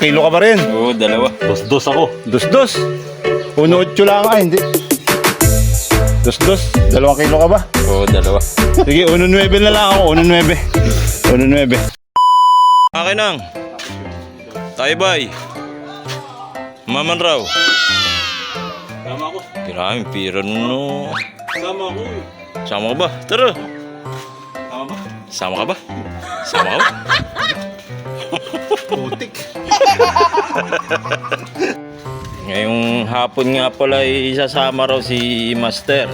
Kilo ka ba rin? Oo, dalawa. Dos-dos ako. Dos-dos. 1.8 lang ka, hindi. Dos-dos. 2 kilo ka ba? Oo, dalawa. Sige, 1.9 na lang ako. 1.9. 1.9. Akin nang. Tayo bay. Maman raw. Tama ako. Kiraming pira no. Tama ako eh. Sama ka ba? Tara. Tama ba? Sama ka ba? Sama ka ba? Putik. Ngayong hapon nga pala ay isasama raw si Master.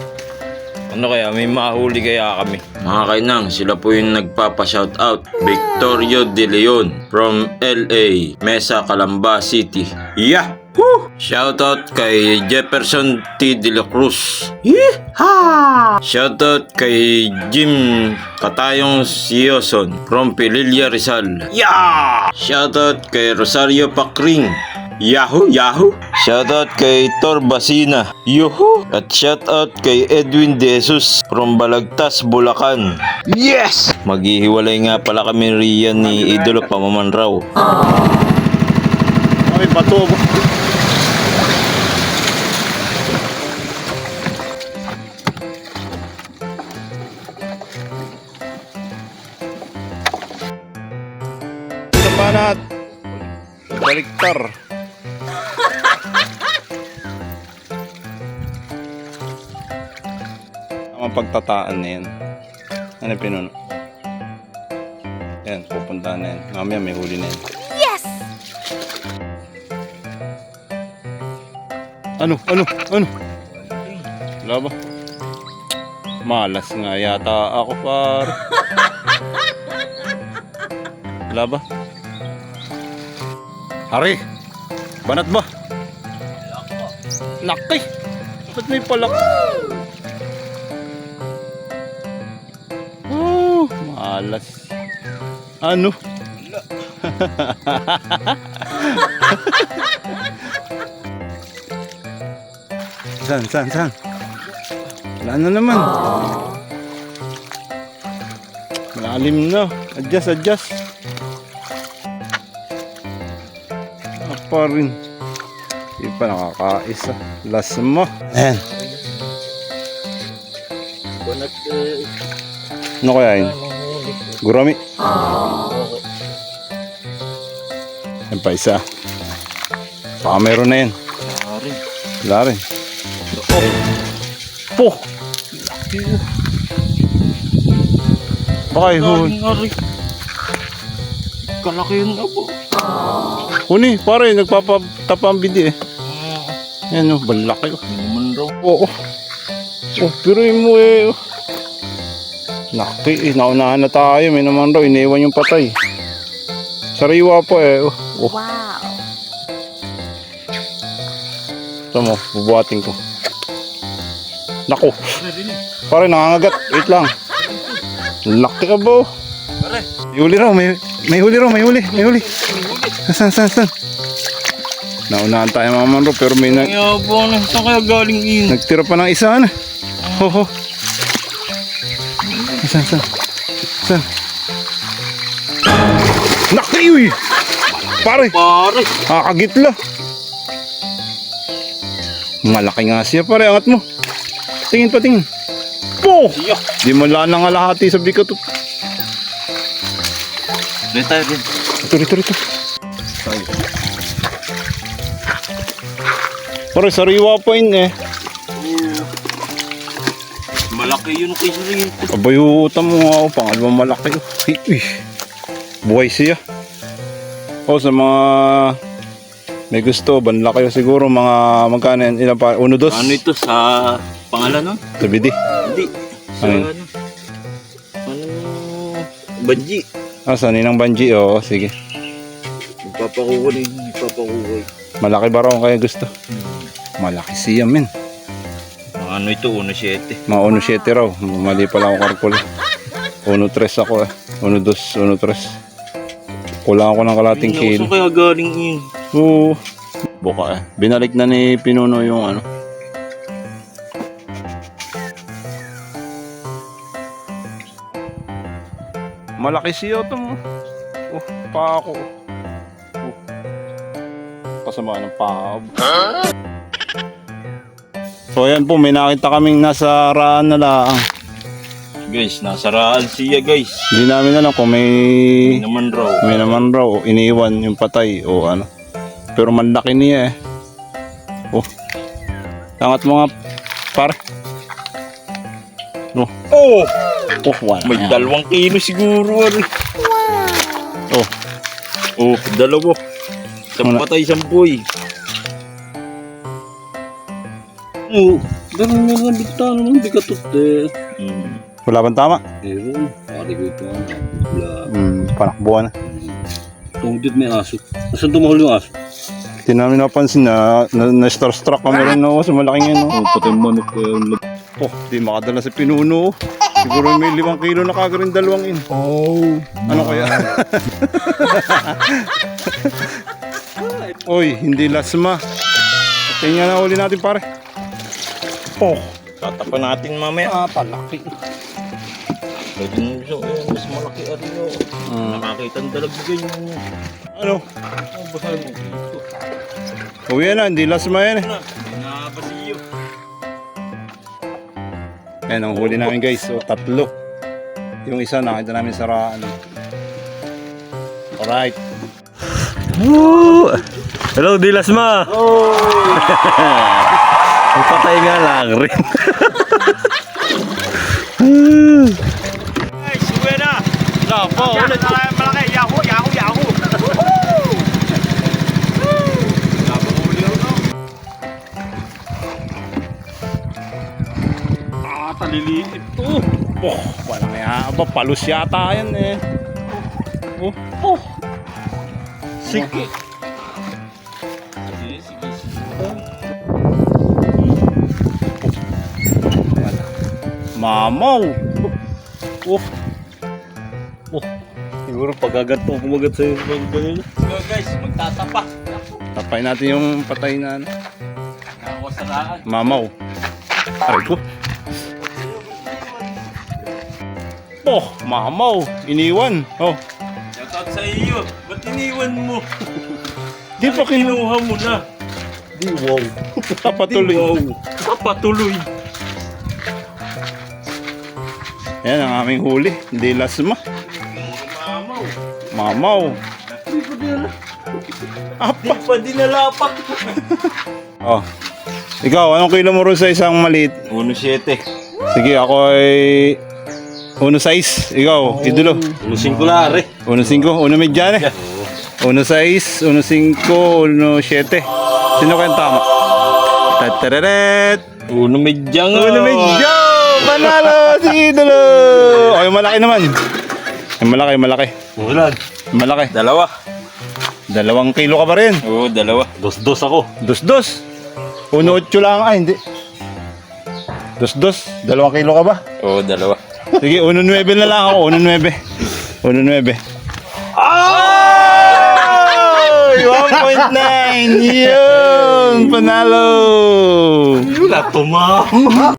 Ano kaya? May mahuli kaya kami. Mga kainang, sila po yung nagpapa-shoutout. Victorio De Leon from LA, Mesa, Calamba City. Yahoo! Shoutout kay Jefferson T. De La Cruz. Yeehaw! Shoutout kay Jim Katayong Sioson from Pililla, Rizal. Yeah! Shoutout kay Rosario Pacring. Yahoo! Yahoo! Shoutout kay Tor Basina. Yuhu! At shoutout kay Edwin De Jesus from Balagtas, Bulacan. Yes! Maghihiwalay nga pala kami riyan ni Idolo Pamaman raw. Ay, bato. Banat. Baliktar. Ang pagtataan na yan. Ano pinuno? Yan, pupuntahan na yan. Mamaya may huli na yan. Ano? Wala ba? Malas nga yata ako, par. Wala ba? Hari! Banat ba? Naki! Ba't may palak? Oh, malas. Ano? San? Wala na naman. Malalim na. Adjust. Apa rin. Hindi pa nakakaisa. Last mo. Ayan. Ano kaya yun? Gurami. Yan pa isa. Baka meron na yan. Wala rin. Po! Laki mo. Baka ihuli. Kalaki yun nga po. Huni, pare, nagpapatapambidi eh. Yan o, balaki o. Naman raw. Oo. Oh, piruin mo eh. Laki eh, naunahan na tayo. May naman raw, iniwan yung patay. Sariwa po eh. Oh. Wow. Ito mo, bubuhatin ko. Naku. Pare, nangangagat. Wait lang. Laki ka ba oh. May huli raw, may huli. Saan? Naunahan tayo mga bro, pero may Yabang na, saan kaya galing yun? nagtira pa ng isa ano. Ho. Saan? Naki, uy! Pare, kakagitla. Malaki nga siya pare, angat mo. Tingin. Po! Di mo lang nangalahati sa bigat. Tayo din. Rito. Pare, sariwa pa yun eh. Malaki yun kaysa rin. Abay, utam mo nga ako. Pangalawang malaki. Uy. Buhay siya. O, sa mga may gusto, banla kayo siguro. Mga magkano yan? Ilan pa? 1, 2? Ano ito sa pangalan nun? Sa bidi. Hindi. Sa Ano? Banji. Sa ninang banji. Oo, sige. Ipapakuha. Malaki ba raw kaya gusto? Malaki siya, men. Ano ito? 1.7. Mga 1.7 raw. Mali pala ako karkula. 1.3 ako eh. 1.2, 1.3. Kulang ako ng kalating kilo. Saan kaya galing yun? Oo. Buka eh. Binalik na ni Pinuno yung ano. Malaki siya ito mo. Pa ako. kasama ng paa. So ayan po, may nakita kaming nasa raan na lang. Guys, nasaraan siya guys. Hindi namin alam kung may Naman raw. may naman raw o iniwan yung patay o ano. Pero manlaki niya eh. Oh. Tangat mga par. Oh. Oh! Oh, wala. May yan. 2 kilo siguro. Oh. Oh, 2. Isang Wala. patay, isang boy. Oo. Ganun nga nga bigta naman. Di ka tutte. Wala bang tama? Ewan. Pari ko ito. Wala. Panakbuhan na. Tungdit may aso. Nasaan tumahol yung aso? Hindi namin napansin na starstruck kami rin no, sa malaking yan. No? Oo, pati manok ko yung Oh, di makadala sa pinuno. Siguro may 5 kilo na kagarin 2 in. Oh. Ano kaya? Oy, hindi lasma. Tingnan na uli natin pare. Oh, Tatapan natin mamaya. palaki. Lagi nyo siya, mas malaki arino. Nakakita ang dalag na ganyan. Ano? Oh, basahin mo dito. Oh, yan na, hindi lasma yan eh. Nabasiyo. Yan ang huli namin guys. So, 3. Yung isa nakita namin sa raan. Alright. Woo! Hello, Dilasma! Oh! Patay nga lang rin. Ay, suwe na! Lapo, ulit. Malaki, yahoo, yahoo, yahoo! Lapo, uli ako. Taliliit to. Oh, walang yan. Aba, palus yata yan eh. Oh, oh. Sige. Mamaw. Oh, Siguro pagagat mo kumagat sa'yo ng ganyan. So guys, magtatapa. tapay natin yung patay na ano. Nakakasaraan. Mamaw. Aray ko. Oh, mamaw. Iniwan. Oh. Shoutout sa iyo. Ba't iniwan mo? Di pa Kinuha mo na. Di wow. Patuloy. Papatuloy. Yan ang aming huli. Hindi lasma. Mamaw. Mamaw. Di pa dinalapak. Oh. Ikaw, anong kilo mo rin sa isang maliit? 1.7. Sige, ako ay 1.6. Ikaw, idolo. Ulusing ko na rin. 1.5, 1 mediane. 1.6, 1.5, 1.7. Sino kayang tama? Tatararet! Uno medyang. Uno medyo! Panalo si idolo! O, yung malaki naman. Yung malaki, malaki. Ulan. Yung malaki. 2. 2 kilo ka pa rin. Oo, 2. Dos-dos ako. 2.2. 1.8 lang. Ay, hindi. 2.2. 2 kilo ka ba? Oo, 2. Sige, 1.9 na lang ako. 1.9. 1.9. Oh! 1.9! Yun! Panalo! Wala tumama.